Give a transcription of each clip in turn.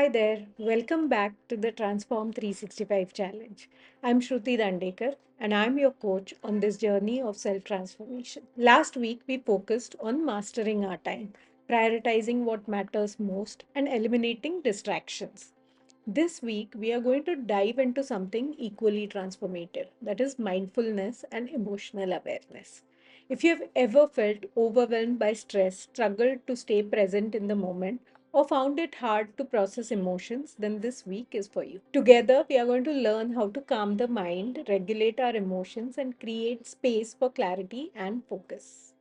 Hi there, welcome back to the Transform 365 Challenge. I'm Shruti Dandekar and I'm your coach on this journey of self transformation. Last week, we focused on mastering our time, prioritizing what matters most, and eliminating distractions. This week, we are going to dive into something equally transformative, that is mindfulness and emotional awareness. If you have ever felt overwhelmed by stress, struggled to stay present in the moment, or found it hard to process emotions, then this week is for you. Together, we are going to learn how to calm the mind, regulate our emotions, and create space for clarity and focus.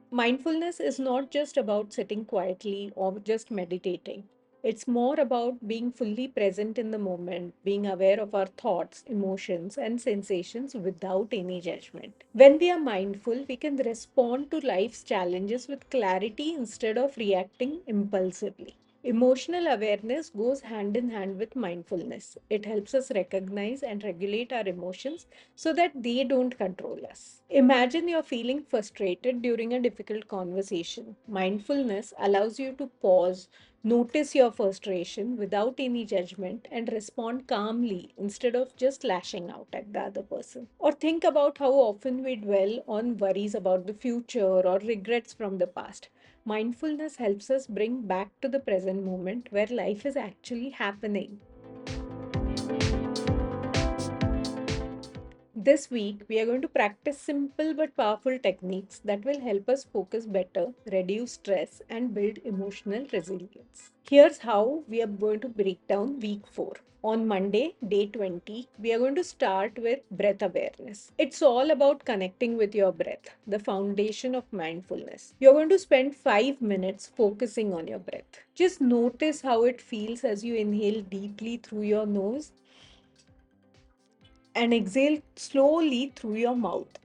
Mindfulness is not just about sitting quietly or just meditating. It's more about being fully present in the moment, being aware of our thoughts, emotions, and sensations without any judgment. When we are mindful, we can respond to life's challenges with clarity instead of reacting impulsively. Emotional awareness goes hand in hand with mindfulness. It helps us recognize and regulate our emotions so that they don't control us. Imagine you're feeling frustrated during a difficult conversation. Mindfulness allows you to pause, notice your frustration without any judgment, and respond calmly instead of just lashing out at the other person. Or think about how often we dwell on worries about the future or regrets from the past. Mindfulness helps us bring back to the present moment where life is actually happening. This week, we are going to practice simple but powerful techniques that will help us focus better, reduce stress, and build emotional resilience. Here's how we are going to break down week 4. On Monday, day 20, we are going to start with breath awareness. It's all about connecting with your breath, the foundation of mindfulness. You're going to spend 5 minutes focusing on your breath. Just notice how it feels as you inhale deeply through your nose and exhale slowly through your mouth.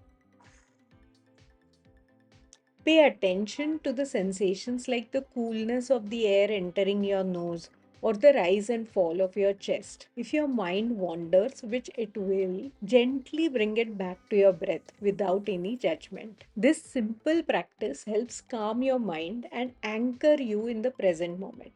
Pay attention to the sensations like the coolness of the air entering your nose or the rise and fall of your chest. If your mind wanders, which it will, gently bring it back to your breath without any judgment. This simple practice helps calm your mind and anchor you in the present moment.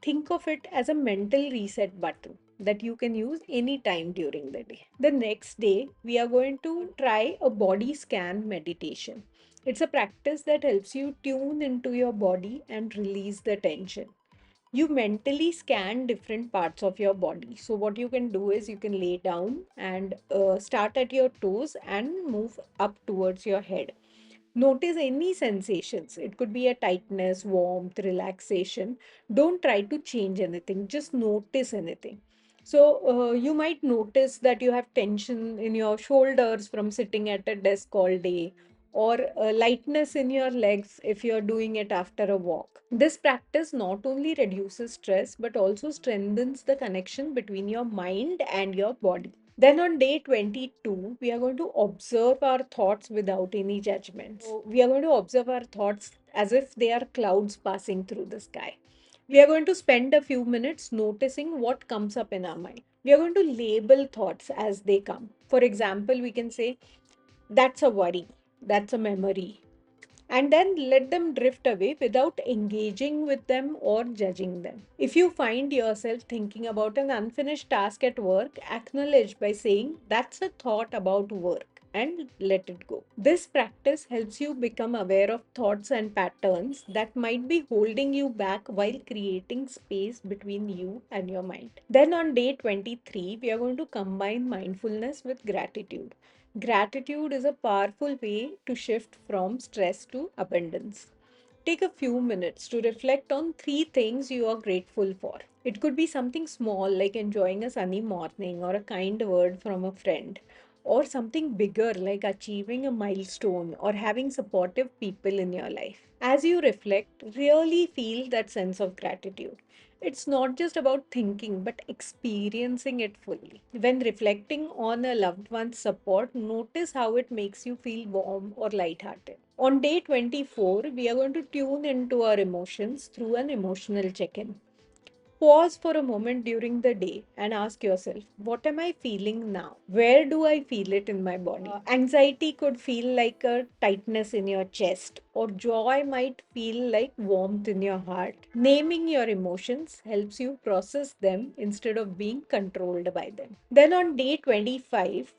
Think of it as a mental reset button that you can use anytime during the day. The next day, we are going to try a body scan meditation. It's a practice that helps you tune into your body and release the tension. You mentally scan different parts of your body. So, what you can do is you can lay down and start at your toes and move up towards your head. Notice any sensations. It could be a tightness, warmth, relaxation. Don't try to change anything, just notice anything. So, you might notice that you have tension in your shoulders from sitting at a desk all day, or lightness in your legs if you're doing it after a walk. This practice not only reduces stress but also strengthens the connection between your mind and your body. Then on day 22, we are going to observe our thoughts without any judgments. So we are going to observe our thoughts as if they are clouds passing through the sky. We are going to spend a few minutes noticing what comes up in our mind. We are going to label thoughts as they come. For example, we can say, that's a worry, that's a memory, and then let them drift away without engaging with them or judging them. If you find yourself thinking about an unfinished task at work, acknowledge by saying, that's a thought about work, and let it go. This practice helps you become aware of thoughts and patterns that might be holding you back while creating space between you and your mind. Then on day 23, we are going to combine mindfulness with gratitude. Gratitude is a powerful way to shift from stress to abundance. Take a few minutes to reflect on 3 things you are grateful for. It could be something small like enjoying a sunny morning or a kind word from a friend, or something bigger like achieving a milestone or having supportive people in your life. As you reflect, really feel that sense of gratitude. It's not just about thinking, but experiencing it fully. When reflecting on a loved one's support, notice how it makes you feel warm or lighthearted. On day 24, we are going to tune into our emotions through an emotional check in. Pause for a moment during the day and ask yourself, what am I feeling now? Where do I feel it in my body? Anxiety could feel like a tightness in your chest, or joy might feel like warmth in your heart. Naming your emotions helps you process them instead of being controlled by them. Then on day 25,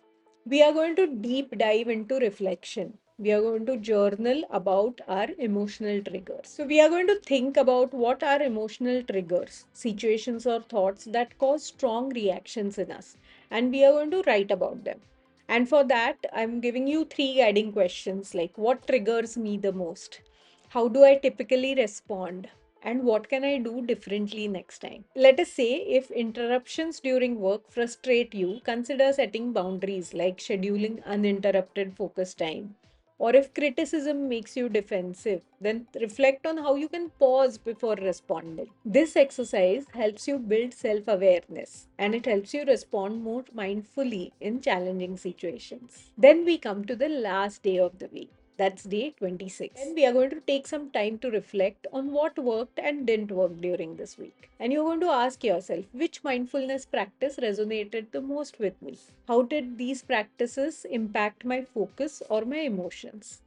we are going to deep dive into reflection. We are going to journal about our emotional triggers. So, we are going to think about what are emotional triggers, situations or thoughts that cause strong reactions in us, and we are going to write about them. And for that, I'm giving you three guiding questions like what triggers me the most? How do I typically respond? And what can I do differently next time? Let us say if interruptions during work frustrate you, consider setting boundaries like scheduling uninterrupted focus time. Or if criticism makes you defensive, then reflect on how you can pause before responding. This exercise helps you build self awareness and it helps you respond more mindfully in challenging situations. Then we come to the last day of the week. That's day 26. Then we are going to take some time to reflect on what worked and didn't work during this week. And you're going to ask yourself which mindfulness practice resonated the most with me? How did these practices impact my focus or my emotions?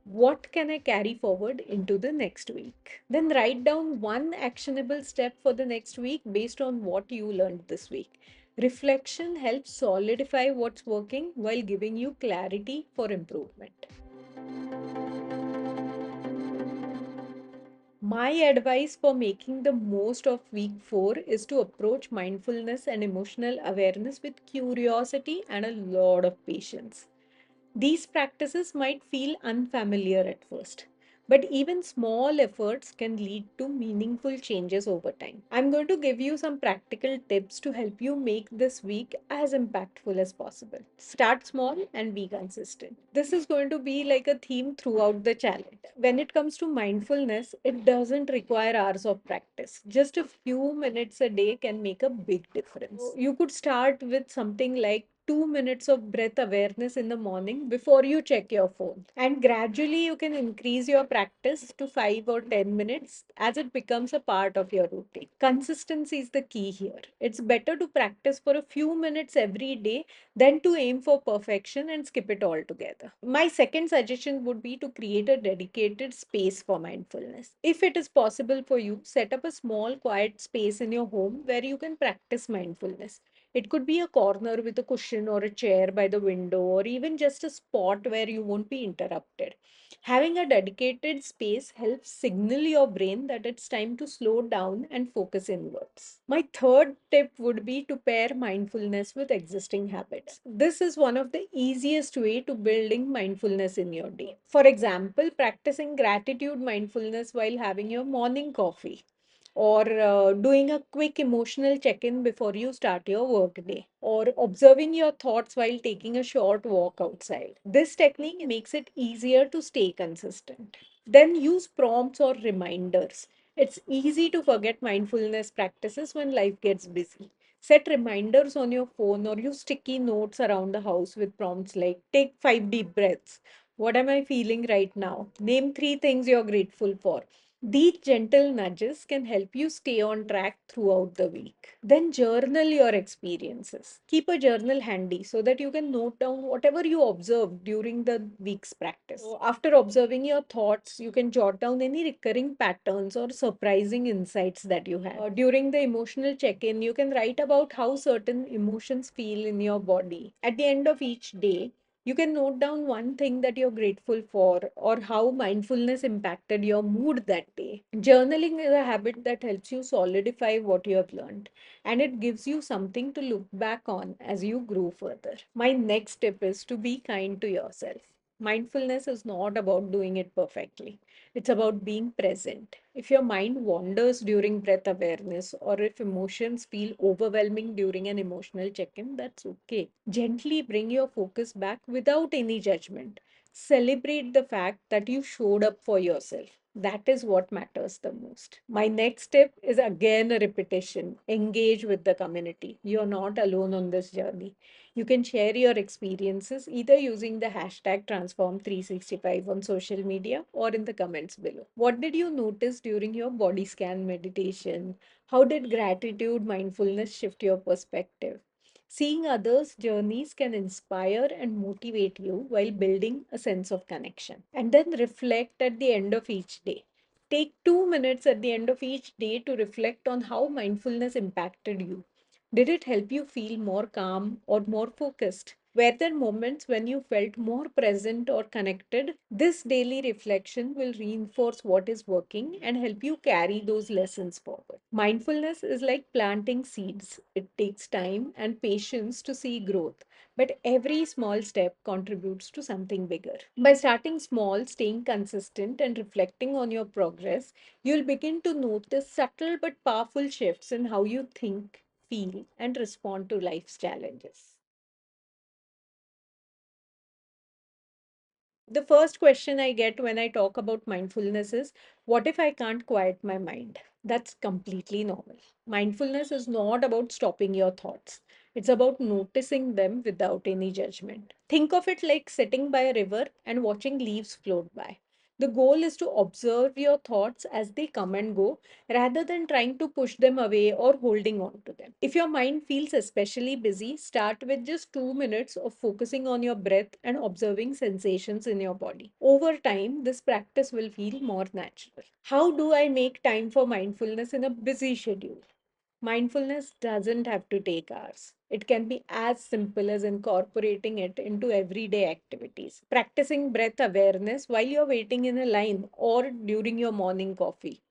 What can I carry forward into the next week? Then write down one actionable step for the next week based on what you learned this week. Reflection helps solidify what's working while giving you clarity for improvement. My advice for making the most of week 4 is to approach mindfulness and emotional awareness with curiosity and a lot of patience. These practices might feel unfamiliar at first, but even small efforts can lead to meaningful changes over time. I'm going to give you some practical tips to help you make this week as impactful as possible. Start small and be consistent. This is going to be like a theme throughout the challenge. When it comes to mindfulness, it doesn't require hours of practice. Just a few minutes a day can make a big difference. So you could start with something like 2 minutes of breath awareness in the morning before you check your phone. And gradually, you can increase your practice to 5 or 10 minutes as it becomes a part of your routine. Consistency is the key here. It's better to practice for a few minutes every day than to aim for perfection and skip it altogether. My second suggestion would be to create a dedicated space for mindfulness. If it is possible for you, set up a small, quiet space in your home where you can practice mindfulness. It could be a corner with a cushion or a chair by the window, or even just a spot where you won't be interrupted. Having a dedicated space helps signal your brain that it's time to slow down and focus inwards. My third tip would be to pair mindfulness with existing habits. This is one of the easiest way to building mindfulness in your day. For example, practicing gratitude mindfulness while having your morning coffee or doing a quick emotional check in before you start your workday, or observing your thoughts while taking a short walk outside. This technique makes it easier to stay consistent. Then use prompts or reminders. It's easy to forget mindfulness practices when life gets busy. Set reminders on your phone or use sticky notes around the house with prompts like take 5 deep breaths. What am I feeling right now? Name 3 things you're grateful for. These gentle nudges can help you stay on track throughout the week. Then journal your experiences. Keep a journal handy so that you can note down whatever you observed during the week's practice. So after observing your thoughts, you can jot down any recurring patterns or surprising insights that you had. During the emotional check in, you can write about how certain emotions feel in your body. At the end of each day, you can note down one thing that you're grateful for or how mindfulness impacted your mood that day. Journaling is a habit that helps you solidify what you have learned and it gives you something to look back on as you grow further. My next tip is to be kind to yourself. Mindfulness is not about doing it perfectly. It's about being present. If your mind wanders during breath awareness or if emotions feel overwhelming during an emotional check in, that's okay. Gently bring your focus back without any judgment. Celebrate the fact that you showed up for yourself. That is what matters the most. My next tip is again a repetition. Engage with the community. You're not alone on this journey. You can share your experiences either using the hashtag Transform365 on social media or in the comments below. What did you notice during your body scan meditation? How did gratitude mindfulness shift your perspective? Seeing others' journeys can inspire and motivate you while building a sense of connection. And then reflect at the end of each day. Take 2 minutes at the end of each day to reflect on how mindfulness impacted you. Did it help you feel more calm or more focused? Were there moments when you felt more present or connected? This daily reflection will reinforce what is working and help you carry those lessons forward. Mindfulness is like planting seeds. It takes time and patience to see growth, but every small step contributes to something bigger. By starting small, staying consistent, and reflecting on your progress, you'll begin to notice subtle but powerful shifts in how you think, feel, and respond to life's challenges. The first question I get when I talk about mindfulness is, what if I can't quiet my mind? That's completely normal. Mindfulness is not about stopping your thoughts, it's about noticing them without any judgment. Think of it like sitting by a river and watching leaves float by. The goal is to observe your thoughts as they come and go rather than trying to push them away or holding on to them. If your mind feels especially busy, start with just 2 minutes of focusing on your breath and observing sensations in your body. Over time, this practice will feel more natural. How do I make time for mindfulness in a busy schedule? Mindfulness doesn't have to take hours. It can be as simple as incorporating it into everyday activities. Practicing breath awareness while you're waiting in a line or during your morning coffee.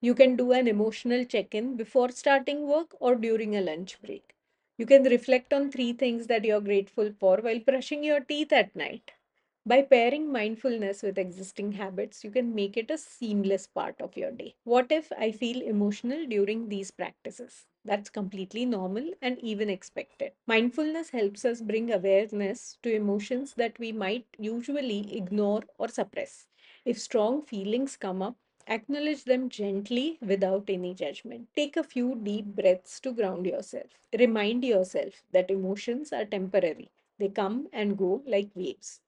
You can do an emotional check in before starting work or during a lunch break. You can reflect on three things that you're grateful for while brushing your teeth at night. By pairing mindfulness with existing habits, you can make it a seamless part of your day. What if I feel emotional during these practices? That's completely normal and even expected. Mindfulness helps us bring awareness to emotions that we might usually ignore or suppress. If strong feelings come up, acknowledge them gently without any judgment. Take a few deep breaths to ground yourself. Remind yourself that emotions are temporary, they come and go like waves.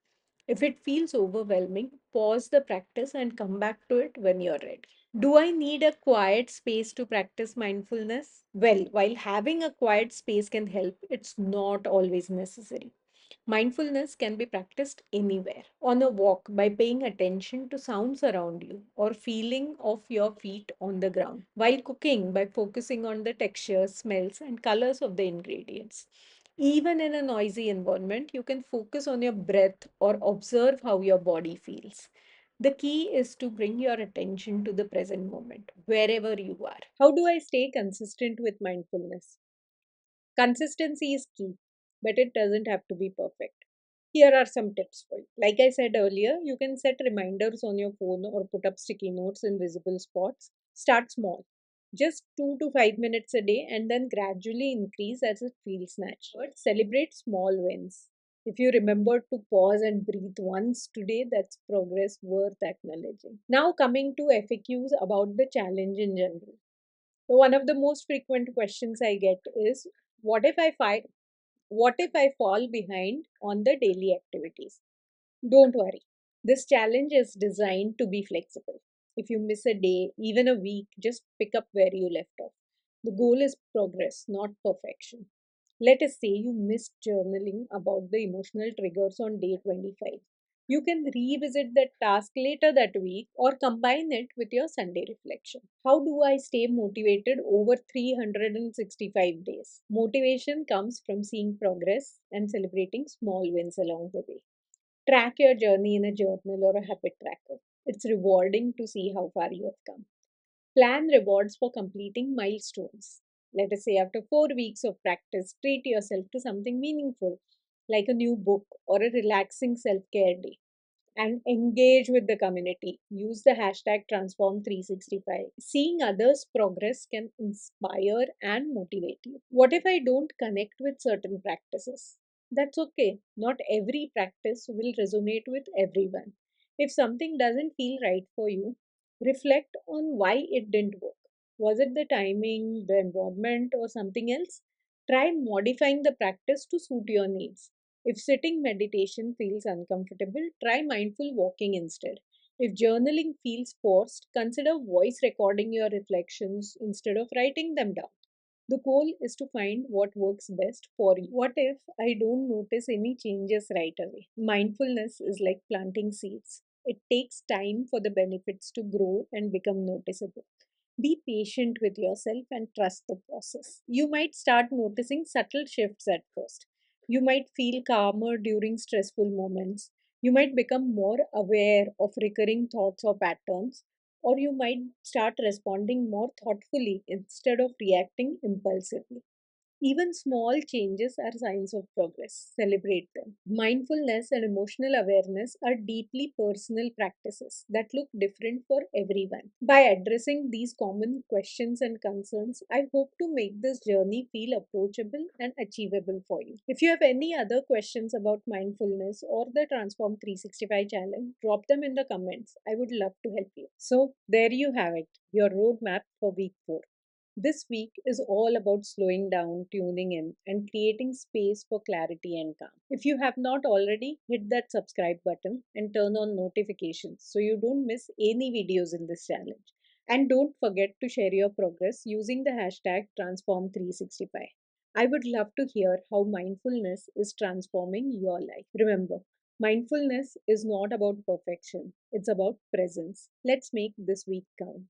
If it feels overwhelming, pause the practice and come back to it when you're ready. Do I need a quiet space to practice mindfulness? Well, while having a quiet space can help, it's not always necessary. Mindfulness can be practiced anywhere. On a walk, by paying attention to sounds around you or feeling of your feet on the ground. While cooking, by focusing on the textures, smells, and colors of the ingredients. Even in a noisy environment, you can focus on your breath or observe how your body feels. The key is to bring your attention to the present moment, wherever you are. How do I stay consistent with mindfulness? Consistency is key, but it doesn't have to be perfect. Here are some tips for you. Like I said earlier, you can set reminders on your phone or put up sticky notes in visible spots. Start small, just 2 to 5 minutes a day, and then gradually increase as it feels natural. But celebrate small wins. If you remember to pause and breathe once today, that's progress worth acknowledging. Now, coming to FAQs about the challenge in general. So one of the most frequent questions I get is, what if I find what if I fall behind on the daily activities? Don't worry. This challenge is designed to be flexible. If you miss a day, even a week, just pick up where you left off. The goal is progress, not perfection. Let us say you missed journaling about the emotional triggers on day 25. You can revisit that task later that week or combine it with your Sunday reflection. How do I stay motivated over 365 days? Motivation comes from seeing progress and celebrating small wins along the way. Track your journey in a journal or a habit tracker. It's rewarding to see how far you have come. Plan rewards for completing milestones. Let us say after 4 weeks of practice, treat yourself to something meaningful, like a new book or a relaxing self care day. And engage with the community. Use the hashtag Transform365. Seeing others' progress can inspire and motivate you. What if I don't connect with certain practices? That's okay. Not every practice will resonate with everyone. If something doesn't feel right for you, Reflect on why it didn't work. Was it the timing, the environment, or something else? Try modifying the practice to suit your needs. If sitting meditation feels uncomfortable, try mindful walking instead. If journaling feels forced, consider voice recording your reflections instead of writing them down. The goal is to find what works best for you. What if I don't notice any changes right away? Mindfulness is like planting seeds. It takes time for the benefits to grow and become noticeable. Be patient with yourself and trust the process. You might start noticing subtle shifts at first. You might feel calmer during stressful moments. You might become more aware of recurring thoughts or patterns, or you might start responding more thoughtfully instead of reacting impulsively. Even small changes are signs of progress. Celebrate them. Mindfulness and emotional awareness are deeply personal practices that look different for everyone. By addressing these common questions and concerns, I hope to make this journey feel approachable and achievable for you. If you have any other questions about mindfulness or the Transform 365 challenge, drop them in the comments. I would love to help you. So, there you have it, your roadmap for week 4. This week is all about slowing down, tuning in, and creating space for clarity and calm. If you have not already, hit that subscribe button and turn on notifications so you don't miss any videos in this challenge. And don't forget to share your progress using the hashtag Transform365. I would love to hear how mindfulness is transforming your life. Remember, mindfulness is not about perfection, it's about presence. Let's make this week count.